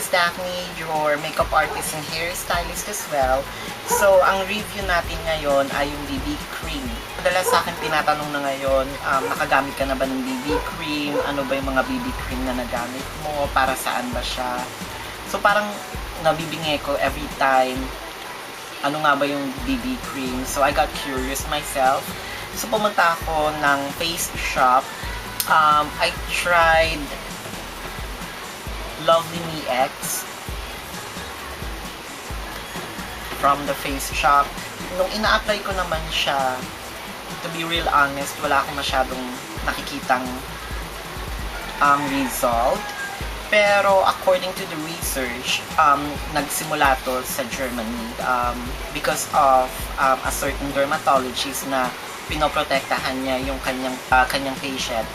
is Daphne, your makeup artist and hairstylist as well. So, ang review natin ngayon ay yung BB cream. Madalas sa akin tinatanong na ngayon, nakagamit ka na ba ng BB cream? Ano ba yung mga BB cream na nagamit mo? Para saan ba siya? So, parang nabibingi ko every time, ano nga ba yung BB cream? So, I got curious myself. So, pumunta ako ng Face Shop. I tried Lovely Me X from the Face Shop. Nung ina-apply ko naman siya, to be real honest, wala akong masyadong nakikitang result. Pero according to the research, nagsimula to sa Germany because of a certain dermatologist na pinoprotektahan niya yung kanyang patient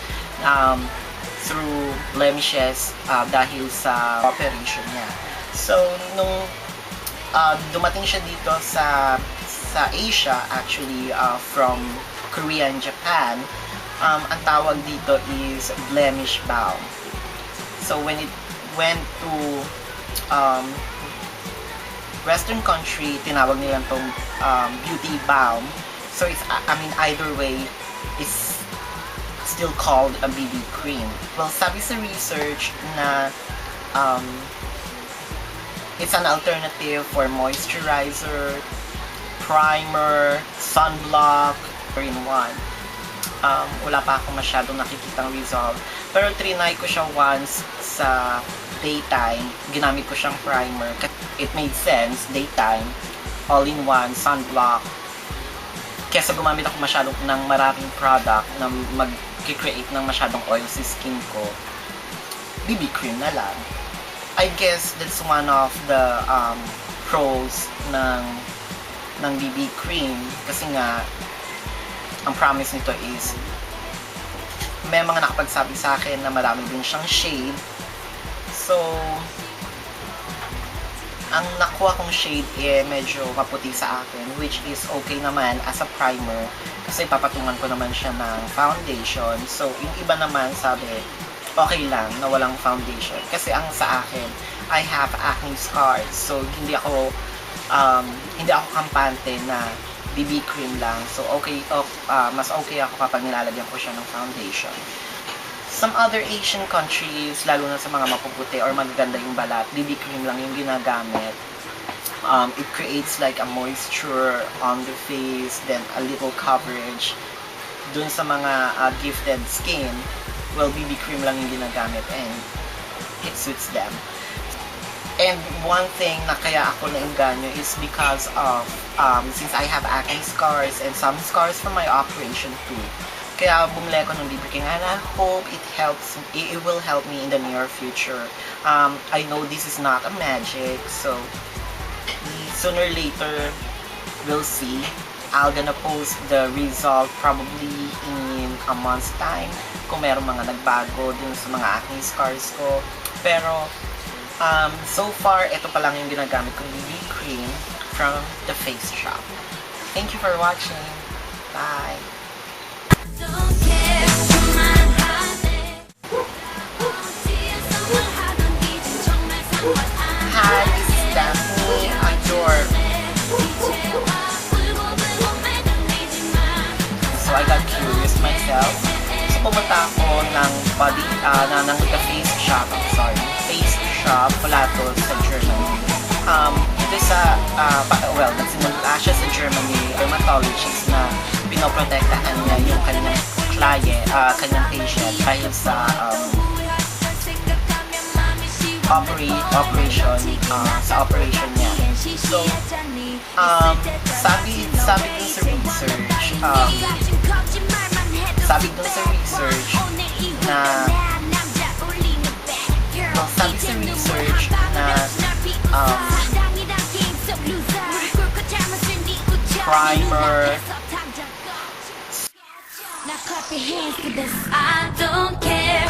through blemishes dahil sa operation niya. So, nung dumating siya dito sa Asia, actually from Korea and Japan, ang tawag dito is blemish balm. So, when it went to Western country, tinawag nila itong beauty balm. So, it's, I mean, either way, it's still called a BB cream. Well, sabi sa research na it's an alternative for moisturizer, primer, sunblock, 3-in-1. Wala pa ako masyadong nakikitang result. Pero trinay ko siya once sa daytime. Ginamit ko siyang primer. It made sense, daytime, all-in-one, sunblock. Kesa gumamit ako masyadong ng maraming product na mag-create ng masyadong oil sa skin ko, BB cream na lang. I guess that's one of the pros ng BB cream kasi nga ang promise nito is may mga nakapagsabi sa akin na marami din siyang shade. So, ang nakuha kong shade medyo maputi sa akin, which is okay naman as a primer kasi papatungan ko naman siya ng foundation. So, yung iba naman sabi, okay lang na walang foundation. Kasi ang sa akin, I have acne scars. So, hindi ako kampante na BB cream lang. So, okay, mas okay ako kapag nilalagyan ko siya ng foundation. Some other Asian countries, lalo na sa mga mapuputi or magaganda yung balat, BB cream lang yung ginagamit. It creates like a moisture on the face, then a little coverage. Dun sa mga gifted skin, well, BB cream lang yung ginagamit and it suits them. And one thing na kaya ako nainganyo is because of, since I have acne scars and some scars from my operation too. Kaya bumili ako ng BB cream and I hope it will help me in the near future. I know this is not a magic, so sooner or later, we'll see. I'm gonna post the result probably in a month's time kung meron mga nagbago dun sa mga acne scars ko. Pero, so far, ito pa lang yung ginagamit kong BB cream from the Face Shop. Thank you for watching. Bye! Hi, this is Daphne. I'm your... So, I got curious myself. So, pumunta ako ng the Face Shop, Face Shop, Pilatos sa Germany. Ito sa, nagsimula siya sa Germany, dermatologist na pinoprotektahan niya yung kanyang client, kanyang patient dahil sa operation niya. So, sabi dun sa research, primer, now clap your hands to this. I don't care.